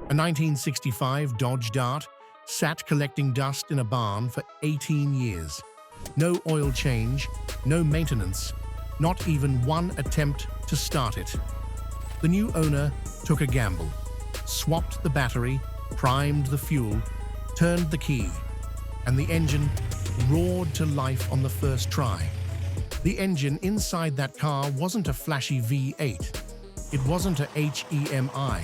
A 1965 Dodge Dart sat collecting dust in a barn for 18 years. No oil change, no maintenance, not even one attempt to start it. The new owner took a gamble, swapped the battery, primed the fuel, turned the key, and the engine roared to life on the first try. The engine inside that car wasn't a flashy V8. It wasn't a HEMI.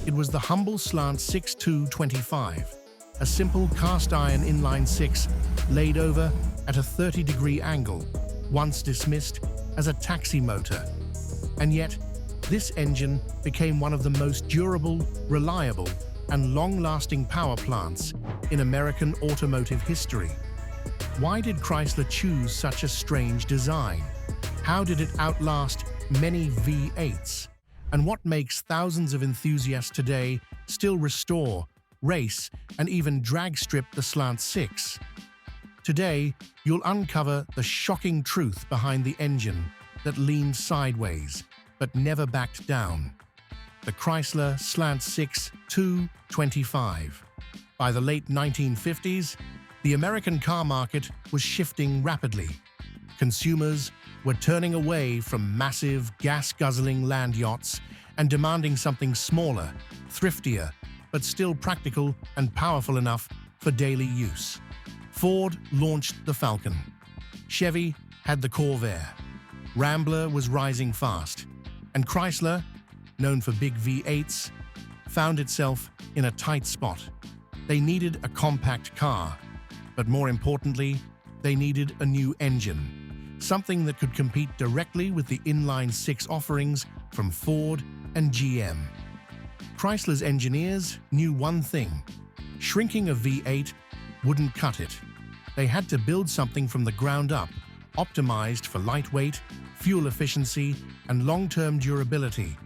It was the humble Slant-6 225, a simple cast-iron inline-six laid over at a 30-degree angle, once dismissed as a taxi motor. And yet, this engine became one of the most durable, reliable, and long-lasting power plants in American automotive history. Why did Chrysler choose such a strange design? How did it outlast many V8s? And what makes thousands of enthusiasts today still restore, race, and even drag strip the Slant-6? Today, you'll uncover the shocking truth behind the engine that leaned sideways but never backed down. The Chrysler Slant-6 225. By the late 1950s, the American car market was shifting rapidly. Consumers were turning away from massive, gas-guzzling land yachts and demanding something smaller, thriftier, but still practical and powerful enough for daily use. Ford launched the Falcon. Chevy had the Corvair. Rambler was rising fast. And Chrysler, known for big V8s, found itself in a tight spot. They needed a compact car, but more importantly, they needed a new engine, something that could compete directly with the inline-six offerings from Ford and GM. Chrysler's engineers knew one thing: shrinking a V8 wouldn't cut it. They had to build something from the ground up, optimized for lightweight, fuel efficiency, and long-term durability.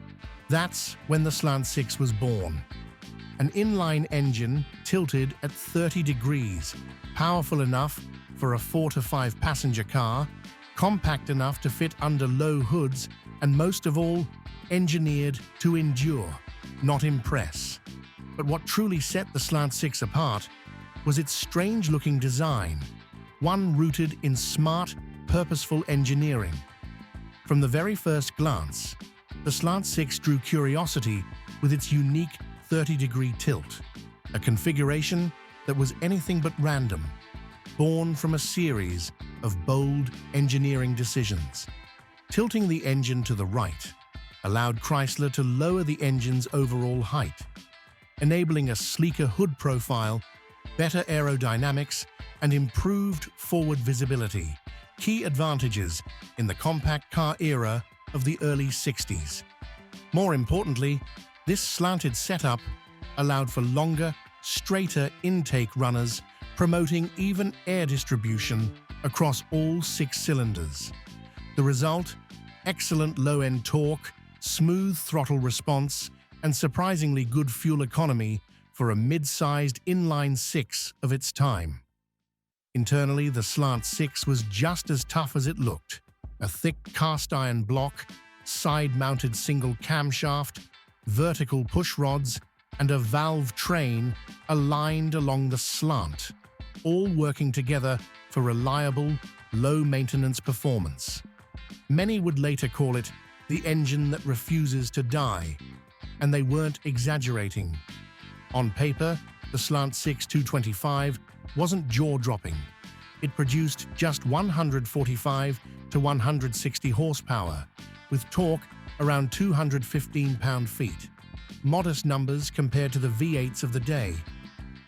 That's when the Slant-6 was born. An inline engine tilted at 30 degrees, powerful enough for a 4 to 5 passenger car, compact enough to fit under low hoods, and most of all, engineered to endure, not impress. But what truly set the Slant-6 apart was its strange-looking design, one rooted in smart, purposeful engineering. From the very first glance, the Slant-6 drew curiosity with its unique 30-degree tilt, a configuration that was anything but random, born from a series of bold engineering decisions. Tilting the engine to the right allowed Chrysler to lower the engine's overall height, enabling a sleeker hood profile, better aerodynamics, and improved forward visibility, key advantages in the compact car era of the early 60s. More importantly, this slanted setup allowed for longer, straighter intake runners, promoting even air distribution across all 6 cylinders. The result? Excellent low-end torque, smooth throttle response, and surprisingly good fuel economy for a mid-sized inline-six of its time. Internally, the Slant-6 was just as tough as it looked. A thick cast-iron block, side-mounted single camshaft, vertical push rods, and a valve train aligned along the slant, all working together for reliable, low-maintenance performance. Many would later call it the engine that refuses to die, and they weren't exaggerating. On paper, the Slant-6 225 wasn't jaw-dropping. It produced just 145 to 160 horsepower, with torque around 215 pound-feet. Modest numbers compared to the V8s of the day.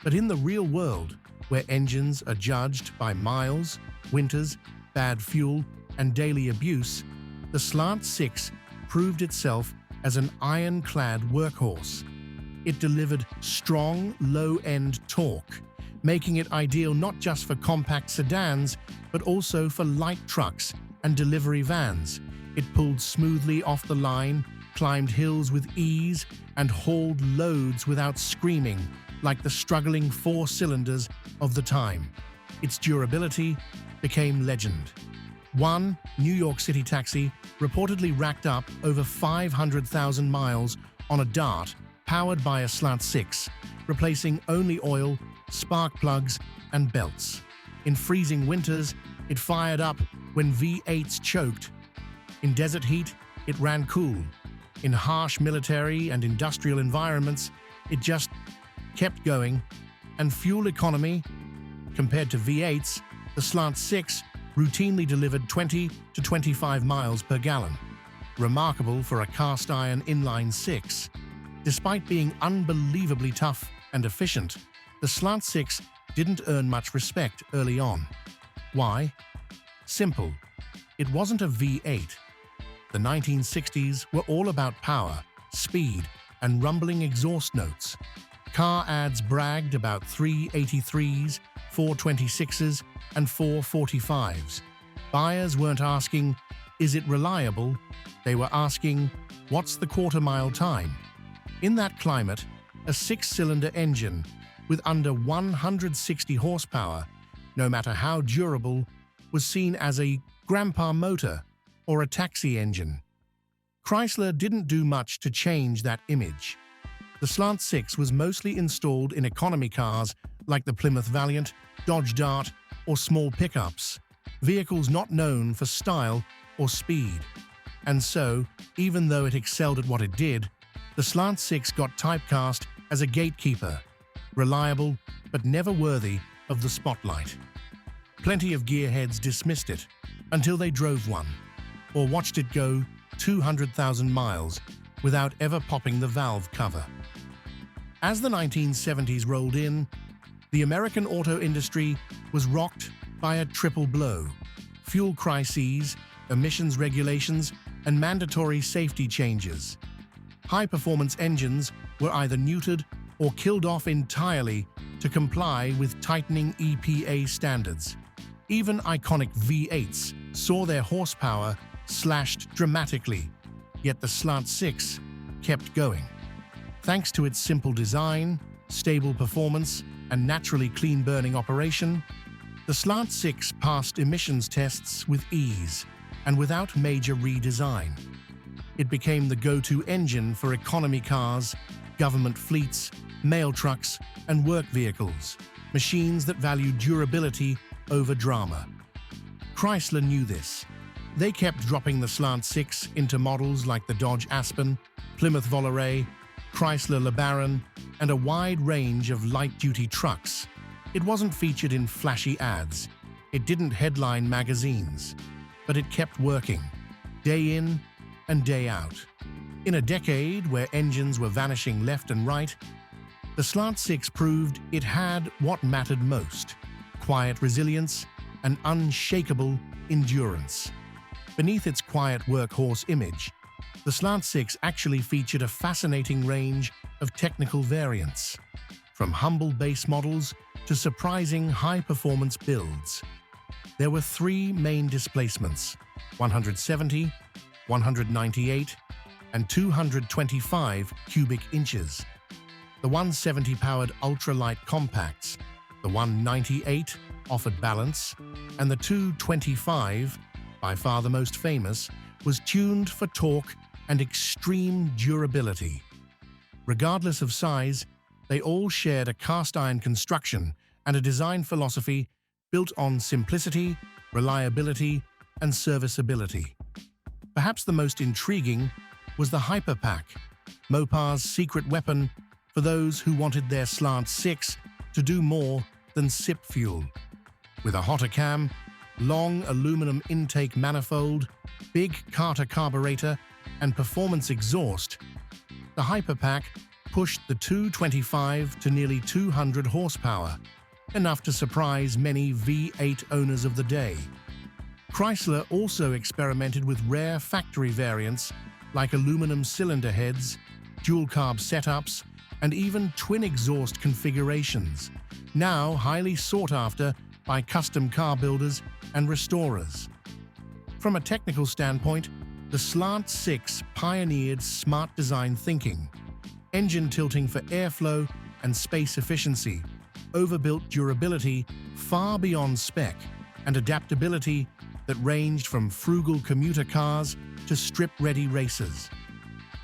But in the real world, where engines are judged by miles, winters, bad fuel, and daily abuse, the Slant-6 proved itself as an ironclad workhorse. It delivered strong, low-end torque, making it ideal not just for compact sedans, but also for light trucks and delivery vans. It pulled smoothly off the line, climbed hills with ease, and hauled loads without screaming, like the struggling 4 cylinders of the time. Its durability became legend. One New York City taxi reportedly racked up over 500,000 miles on a Dart powered by a Slant-6, replacing only oil, spark plugs, and belts. In freezing winters, it fired up when V8s choked. In desert heat, it ran cool. In harsh military and industrial environments, it just kept going. And fuel economy, compared to V8s, the Slant-6 routinely delivered 20 to 25 miles per gallon, remarkable for a cast-iron inline-6. Despite being unbelievably tough and efficient, the Slant-6 didn't earn much respect early on. Why? Simple. It wasn't a V8. The 1960s were all about power, speed, and rumbling exhaust notes. Car ads bragged about 383s, 426s, and 445s. Buyers weren't asking, "Is it reliable?" They were asking, "What's the quarter-mile time?" In that climate, a six-cylinder engine with under 160 horsepower, no matter how durable, was seen as a grandpa motor or a taxi engine. Chrysler didn't do much to change that image. The Slant-6 was mostly installed in economy cars like the Plymouth Valiant, Dodge Dart, or small pickups, vehicles not known for style or speed. And so, even though it excelled at what it did, the Slant-6 got typecast as a gatekeeper, reliable but never worthy of the spotlight. Plenty of gearheads dismissed it until they drove one, or watched it go 200,000 miles without ever popping the valve cover. As the 1970s rolled in, the American auto industry was rocked by a triple blow: fuel crises, emissions regulations, and mandatory safety changes. High-performance engines were either neutered or killed off entirely to comply with tightening EPA standards. Even iconic V8s saw their horsepower slashed dramatically, yet the Slant-6 kept going. Thanks to its simple design, stable performance, and naturally clean-burning operation, the Slant-6 passed emissions tests with ease and without major redesign. It became the go-to engine for economy cars, government fleets, mail trucks, and work vehicles, machines that value durability over drama. Chrysler knew this. They kept dropping the Slant-6 into models like the Dodge Aspen, Plymouth Volare, Chrysler LeBaron, and a wide range of light-duty trucks. It wasn't featured in flashy ads. It didn't headline magazines. But it kept working, day in and day out. In a decade where engines were vanishing left and right, the Slant-6 proved it had what mattered most: quiet resilience and unshakable endurance. Beneath its quiet workhorse image, the Slant-6 actually featured a fascinating range of technical variants, from humble base models to surprising high-performance builds. There were three main displacements: 170, 198, and 225 cubic inches. The 170 powered ultralight compacts, the 198 offered balance, and the 225, by far the most famous, was tuned for torque and extreme durability. Regardless of size, they all shared a cast-iron construction and a design philosophy built on simplicity, reliability, and serviceability. Perhaps the most intriguing was the Hyperpack, Mopar's secret weapon for those who wanted their Slant-6 to do more than sip fuel. With a hotter cam, long aluminum intake manifold, big Carter carburetor, and performance exhaust, the Hyperpack pushed the 225 to nearly 200 horsepower, enough to surprise many V8 owners of the day. Chrysler also experimented with rare factory variants like aluminum cylinder heads, dual-carb setups, and even twin exhaust configurations, now highly sought after by custom car builders and restorers. From a technical standpoint, the Slant-6 pioneered smart design thinking: engine tilting for airflow and space efficiency, overbuilt durability far beyond spec, and adaptability that ranged from frugal commuter cars to strip-ready racers.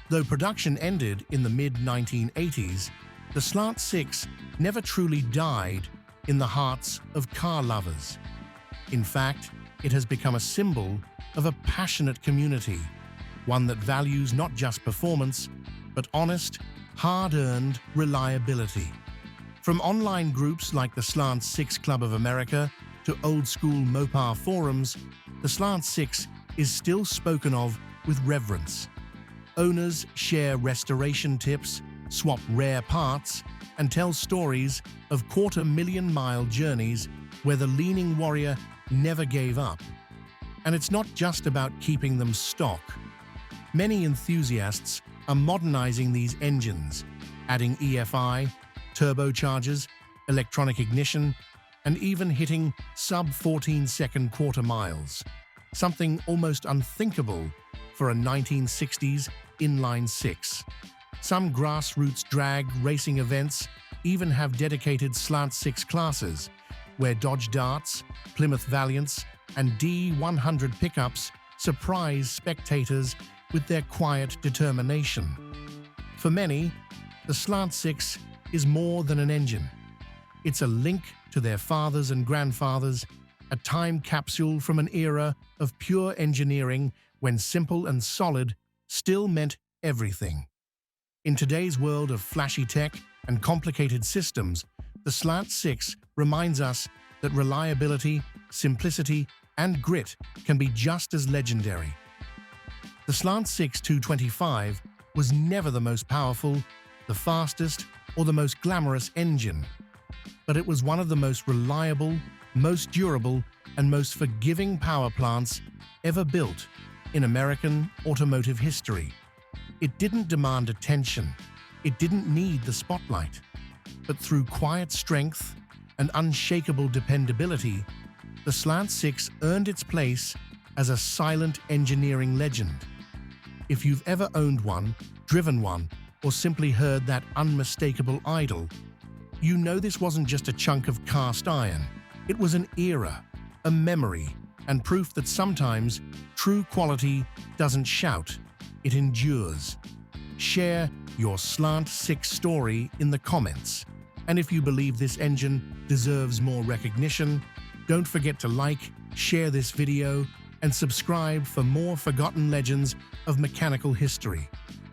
Though production ended in the mid-1980s, the Slant-6 never truly died in the hearts of car lovers. In fact, it has become a symbol of a passionate community, one that values not just performance, but honest, hard-earned reliability. From online groups like the Slant-6 Club of America to old-school Mopar forums, the Slant-6 is still spoken of with reverence. Owners share restoration tips, swap rare parts, and tell stories of quarter-million-mile journeys where the leaning warrior never gave up. And it's not just about keeping them stock. Many enthusiasts are modernizing these engines, adding EFI, turbochargers, electronic ignition, and even hitting sub-14-second quarter miles, something almost unthinkable for a 1960s inline six. Some grassroots drag racing events even have dedicated Slant-6 classes, where Dodge Darts, Plymouth Valiants, and D100 pickups surprise spectators with their quiet determination. For many, the Slant-6 is more than an engine. It's a link to their fathers and grandfathers, a time capsule from an era of pure engineering when simple and solid still meant everything. In today's world of flashy tech and complicated systems, the Slant-6 reminds us that reliability, simplicity, and grit can be just as legendary. The Slant-6 225 was never the most powerful, the fastest, or the most glamorous engine, but it was one of the most reliable, most durable, and most forgiving power plants ever built in American automotive history. It didn't demand attention, it didn't need the spotlight, but through quiet strength and unshakable dependability, the Slant-6 earned its place as a silent engineering legend. If you've ever owned one, driven one, or simply heard that unmistakable idol, you know this wasn't just a chunk of cast iron. It was an era, a memory, and proof that sometimes true quality doesn't shout, it endures. Share your Slant-6 story in the comments. And if you believe this engine deserves more recognition, don't forget to like, share this video, and subscribe for more forgotten legends of mechanical history.